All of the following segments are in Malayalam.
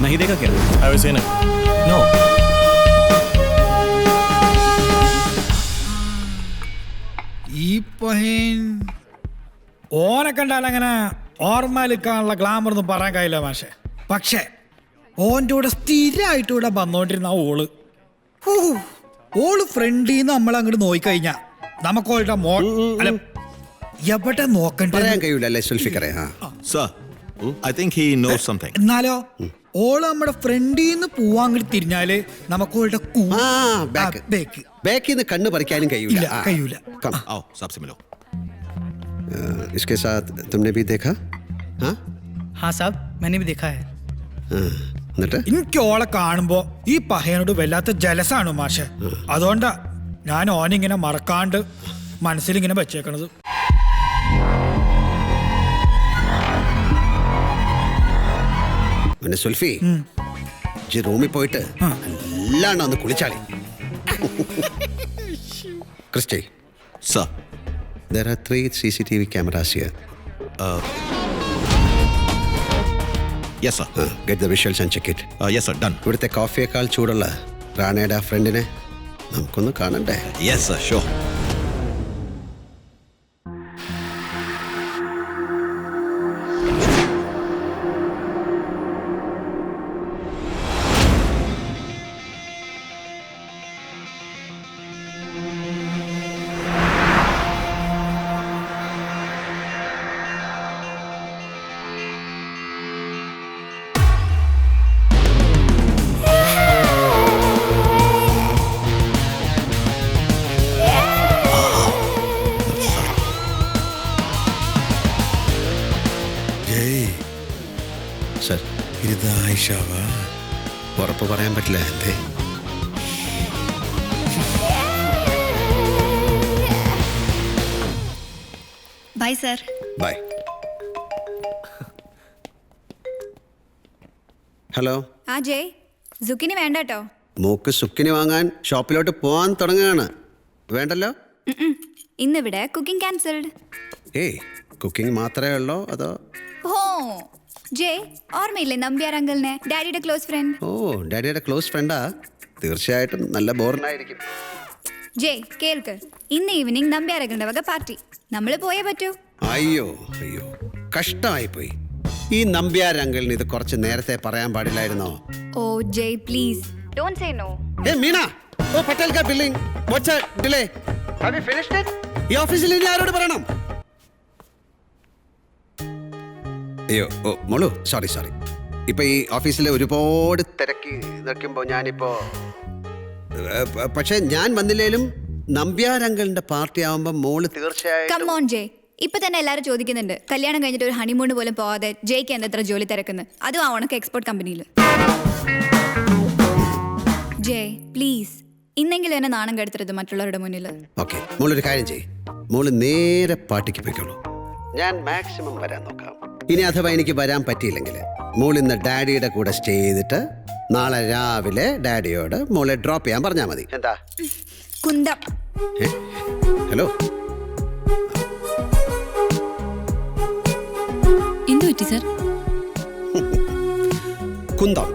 नहीं देखा क्या? I was in it. No. ഈ പഹീൻ ഓനെ കണ്ടാൽ അങ്ങനെ ഓർമ്മയിലിക്കാനുള്ള ഗ്ലാമർ ഒന്നും പറയാൻ കഴിയില്ല മാഷെ. പക്ഷേ ഓൻ്റെ കൂടെ സ്ഥിരമായിട്ട് ഇവിടെ വന്നോണ്ടിരുന്ന ഓള് ഓള് ഫ്രണ്ടിന്ന് നമ്മൾ അങ്ങോട്ട് നോക്കിക്കഴിഞ്ഞാ നമുക്ക് ഓളുടെ അല്ല എവിടെ നോക്കണ്ടേ കഴിയൂലല്ലേ സുൽഫിക്കറെ. Sir, I think he knows something. എന്നാലോ ഓള് നമ്മുടെ ഫ്രണ്ടിന്ന് പോവാൻ അങ്ങോട്ട് തിരിഞ്ഞാല് നമുക്ക് ഓളുടെ ബേക്ക് ബാക്കിന്ന് കണ്ണ് പറിക്കാനും കഴിയൂല. കഴിയൂല. आओ, साहब से मिलो. इसके साथ तुमने भी देखा? हाँ हाँ साहब, मैंने भी देखा है. എന്നിട്ട് എനിക്ക് ഓളെ കാണുമ്പോ ഈ പഹയനോട് വല്ലാത്ത ജലസാണ് മാഷെ. അതുകൊണ്ടാ ഞാൻ ഓനിങ്ങനെ മറക്കാണ്ട് മനസ്സിലിങ്ങനെ വെച്ചേക്കണത്. പിന്നെ സുൽഫി റൂമിൽ പോയിട്ട് എല്ലാം ഒന്ന് കുളിച്ചാളി. Christy, Sir. there are 3 CCTV cameras here. Yes, sir. Get the visuals and check it. Yes, sir. Done. ഇവിടുത്തെ കോഫിയേക്കാൾ ചൂടുള്ള റാണയുടെ ആ ഫ്രണ്ടിനെ നമുക്കൊന്ന് കാണണ്ടേ? Yes, sir. Sure. സർ, ഇത് ആയിഷാവാ? ഉറപ്പ് പറയാൻ പറ്റില്ല. എന്തേ? Bye sir. ബൈ. ഹലോ. ആ ജയ്, സുക്കിനി വേണ്ട കേട്ടോ. മൂക്ക് സുക്കിനി വാങ്ങാൻ ഷോപ്പിലോട്ട് പോകാൻ തുടങ്ങുകയാണ്. വേണ്ടല്ലോ. ഇന്നിവിടെ കുക്കിംഗ് ക്യാൻസൽഡ്. ഏയ്, കുക്കിംഗ് മാത്രമേ ഉള്ളോ അതോ? ഓ ജയ്, ഓർമ്മയില്ലേ നമ്പ്യാർ അങ്കിളിനെ, ഡാഡിയുടെ ക്ലോസ് ഫ്രണ്ട്? ഓ, ഡാഡിയുടെ ക്ലോസ് ഫ്രണ്ടാ? തീർച്ചയായിട്ടും നല്ല ബോറിനായിരിക്കും. ജയ് കേൾക്ക്, ഇന്ന് ഈവനിങ് നമ്പ്യാർ അങ്കിളിന്റെ വക പാർട്ടി. നമ്മൾ പോയേ പറ്റൂ. അയ്യോ അയ്യോ, കഷ്ടമായിപ്പോയി. ഈ നമ്പ്യാർ അങ്കിളിന് ഇത് കുറച്ച് നേരത്തെ പറയാൻ പാടില്ലായിരുന്നോ? ഓ ജയ് പ്ലീസ് ഡോണ്ട് സേ നോ. ഏ മീന, ഓ പട്ടേൽ കാ billing, what's a delay? Have you finished it? ഈ ഓഫീസിൽ ഇനി ആരോട് പറയണം? അയ്യോ, ഓ മോളു, സോറി. ഇപ്പൊ ഈ ഓഫീസിൽ ഒരുപാട് തിരക്കി നിൽക്കുമ്പോ ഞാനിപ്പോ പക്ഷെ ഞാൻ വന്നില്ലേലും നമ്പ്യാർ അങ്കിളിന്റെ പാർട്ടി ആവുമ്പോ മോള് തീർച്ചയായും. കം ഓൺ ജയ്, ഇപ്പൊ തന്നെ എല്ലാരും ചോദിക്കുന്നുണ്ട് കല്യാണം കഴിഞ്ഞിട്ട് ഒരു ഹണിമൂൺ പോലും പോവാതെ ജയ്ക്ക് എന്തത്ര ജോലി തിരക്കുന്നു, അതും ആ ഉണക്ക് എക്സ്പോർട്ട് കമ്പനിയിൽ. ജയ് പ്ലീസ്, ഇന്നെങ്കിലും എന്നെ നാണം കെടുത്തരുത് മറ്റുള്ളവരുടെ മുന്നിൽ. ഓക്കെ, മോളൊരു കാര്യം ചെയ്യ്. മോള് നേരെ പാർട്ടിക്ക് പോയിക്കോളൂ. ഞാൻ മാക്സിമം വരാൻ നോക്കാം. ഇനി അഥവാ എനിക്ക് വരാൻ പറ്റിയില്ലെങ്കിൽ മോൾ ഇന്ന് ഡാഡിയുടെ കൂടെ സ്റ്റേ ചെയ്തിട്ട് നാളെ രാവിലെ ഡാഡിയോട് മോളെ ഡ്രോപ്പ് ചെയ്യാൻ പറഞ്ഞാൽ മതി. എന്താ? കുന്തം. ഹലോ, എന്തു പറ്റി സർ? കുന്തം.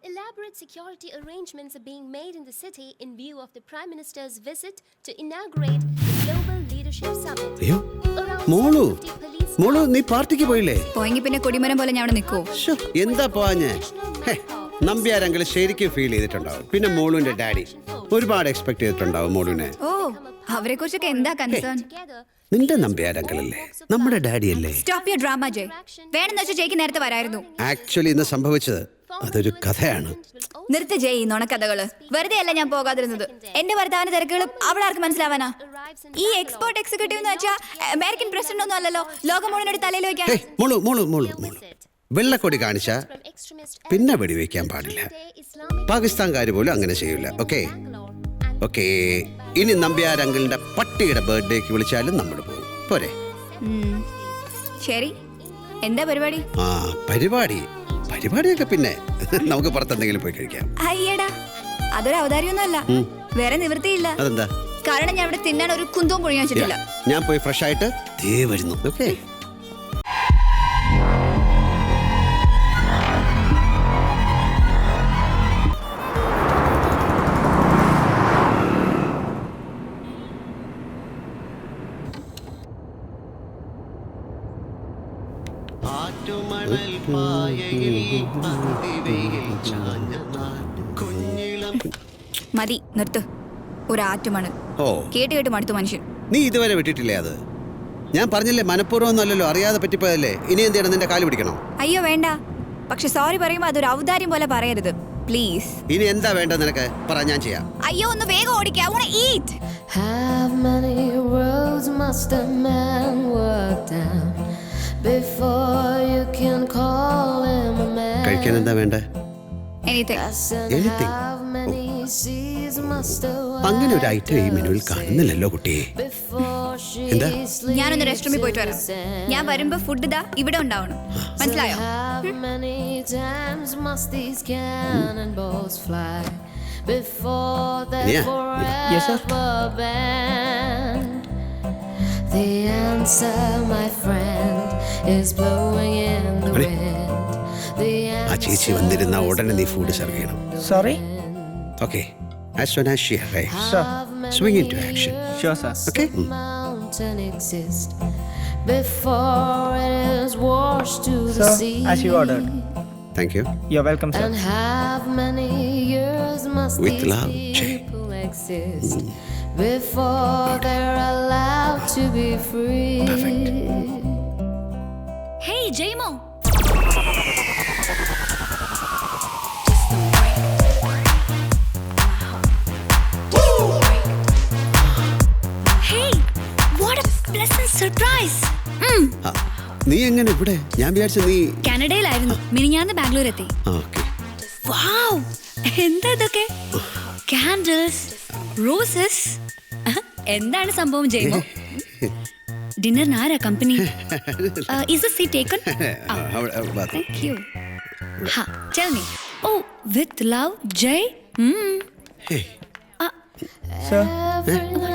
Elaborate security arrangements are being made in the city in view of the Prime Minister's visit to inaugurate the Global Leadership Summit. അയ്യോ Around മോളു, 750 police മോളു നീ പാർട്ടിക്ക് പോയില്ലേ? പോയെങ്കിൽ പിന്നെ കൊടിമരം പോലെ ഞാൻ അവിടെ നിൽക്കൂ. എന്താ പോഞ്ഞേ? നമ്പ്യാരെങ്കിൽ ശരിക്കും ഫീൽ ചെയ്തിട്ടുണ്ടാവും. പിന്നെ മോളുവിന്റെ ഡാഡി ഒരുപാട് എക്സ്പെക്ട് ചെയ്തിട്ടുണ്ടാവും മോളുവിനെ. ഓ, അവരെ കുറിച്ചൊക്കെ എന്താ കൺസേൺ? നിന്റെ നമ്പ്യാരങ്കിളല്ലേ, നമ്മുടെ ഡാഡി അല്ലേ? സ്റ്റോപ്പ് യുവർ ഡ്രാമ ജയ്. വേണമെന്ന് വെച്ചാൽ ജയ്ക്ക് നേരത്തെ വരായിരുന്നു. ആക്ച്വലി ഇന്ന് സംഭവിച്ചത് അതൊരു കഥയാണ്. നിർത്തി ജയ് നുണക്കഥകള്. വെറുതെ അല്ല ഞാൻ പോകാതിരുന്നത്. എന്റെ ഭർത്താവിന്റെ തിരക്കുകളും അവിടെ ആർക്ക് മനസ്സിലാവാനാ? ഈ എക്സ്പോർട്ട് എക്സിക്യൂട്ടീവ് എന്ന് വെച്ചാൽ അമേരിക്കൻ പ്രസിഡന്റ് ഒന്നും അല്ലല്ലോ ലോകം മുഴുവൻ തലയിൽ വെക്കാൻ. മോളു വെള്ളക്കൊടി കാണിച്ച പിന്നെ വെടിവെക്കാൻ പാടില്ല. പാകിസ്ഥാൻകാര് പോലും അങ്ങനെ ചെയ്യൂല. ഓക്കെ ഓക്കെ, ഇനി നമ്പ്യാർ അങ്കിളിന്റെ പട്ടിയുടെ ബർത്ത്ഡേക്ക് വിളിച്ചാലും നമ്മൾ പോകും. പോരെ? ശരി, എന്താ പരിപാടി? പരിപാടി പരിപാടിയൊക്കെ പിന്നെ നമുക്ക് പുറത്തെന്തെങ്കിലും പോയി കഴിക്കാം. അയ്യടാ, അതൊരു ഔദാര്യമൊന്നുമല്ല. വേറെ നിവൃത്തിയില്ല. അതെന്താ? കാരണം ഞാൻ ഇവിടെ തിന്നാൻ ഒരു കുന്തവും പൊഴിയാൻ വെച്ചിട്ടില്ല. ഞാൻ പോയി ഫ്രഷ് ആയിട്ട് ദേ വരുന്നു. ഓക്കെ. മതി, നിർത്ത്. ഒരു ആറ്റുമണ് ഓ, കേട്ട് കേട്ട് മടുത്തു മനുഷ്യൻ. നീ ഇതുവരെ വിട്ടിട്ടില്ലേ അത്? ഞാൻ പറഞ്ഞില്ലേ, മനഃപൂർവ്വം ഒന്നുമല്ലല്ലോ, അറിയാതെ പറ്റിപ്പോയല്ലേ. ഇനി എന്ത് ചെയ്യണം? നിന്റെ കാല് പിടിക്കണം? അയ്യോ വേണ്ട. പക്ഷെ സോറി പറയുമ്പോ അതൊരു ഔദാര്യം പോലെ പറയരുത് പ്ലീസ്. ഇനി എന്താ വേണ്ടത് നിനക്ക്? പറ, ഞാൻ ചെയ്യാം. അയ്യോ ഒന്ന് വേഗം ഓടിക്കുക. I wanna eat. How many roads must a man walk down before you can call him a man? കഴിക്കാൻ എന്താ വേണ്ടേ? Anything. Anything. How many seas must a അങ്ങനെ ഒരു ഐറ്റം ഈ മെനുവിൽ കാണുന്നില്ലല്ലോ കുട്ടിയെ. before she എന്താ? ഞാനൊന്ന് റെസ്റ്റ് റൂമിൽ പോയിട്ട് വരാം. ഞാൻ വരുമ്പോ ഫുഡ് ഇതാ ഇവിടെ ഉണ്ടാവണം. മനസ്സിലായോ? How many times must these cannonballs fly before they're Yeah. forever banned? The answer, my friend, is blowing in the Ready? wind. The ആ ചേച്ചി വന്നിരുന്ന ഉടനെ നീ ഫുഡ് സെർവ് ചെയ്യണം. Sorry? Okay. As soon as she arrives, Sure. swing into action. Sure, sir. Okay? mountain exist before it is washed to the Sir, sea. as you ordered. Thank you. You're welcome, sir. And how many years must With these love, Jay. people exist before they're allowed to be free? Perfect. Hey Jaymo. Hey, what a pleasant surprise. ആ, നീ എങ്ങനെ ഇവിടെ? ഞാൻ വിചാരിച്ചു നീ. കാനഡയിലായിരുന്നു. മിനിഞ്ഞാന്ന് ബാംഗ്ലൂർ എത്തി. ഓക്കെ. വൗ, എന്താ ഇതൊക്കെ? Candles, roses. എന്താണ് സംഭവം ജയ്മോ? ഡിന്നറിന് ആരാ company? Is the seat taken? Thank you. Ha, tell me. Oh, with love, Jay. Sir,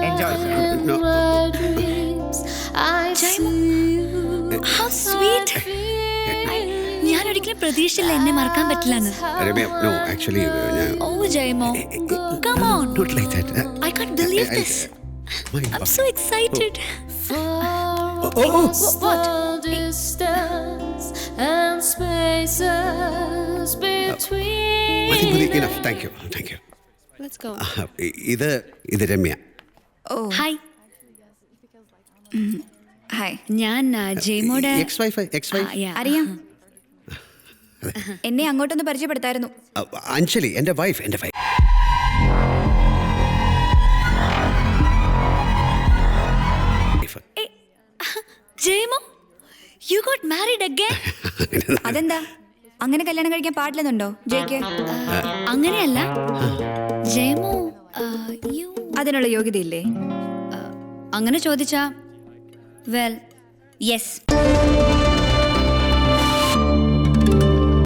enjoy, sir. No. My dreams, I Jaymo. see you. How sweet. ഞാൻ ഒരിക്കലും പ്രതീക്ഷിച്ചില്ല എന്നെ മറക്കാൻ പറ്റില്ലെന്ന്. Ramya, no, actually, Oh, Jaymo. Come on. not like that. I can't believe this. I'm so excited. Across the distance and spaces between. മതി, enough. Thank you. Thank you. Let's go. ഇത് രമ്യ. Oh. Hi. ഹായ്, ഞാൻ ജയ്മോടെ ex-wife. അറിയാം. എന്നെ അങ്ങോട്ടൊന്ന് പരിചയപ്പെടുത്തായിരുന്നു. അഞ്ജലി, എന്റെ wife. ജയ്മോ, you got married again? അതെന്താ? അങ്ങനെ കല്യാണം കഴിക്കാൻ പാടില്ലെന്നുണ്ടോ ജയ്ക്ക്? അങ്ങനെയല്ല ജയ്മോ, അതിനുള്ള യോഗ്യതയില്ലേ? അങ്ങനെ ചോദിച്ചാ വെൽ യെസ്.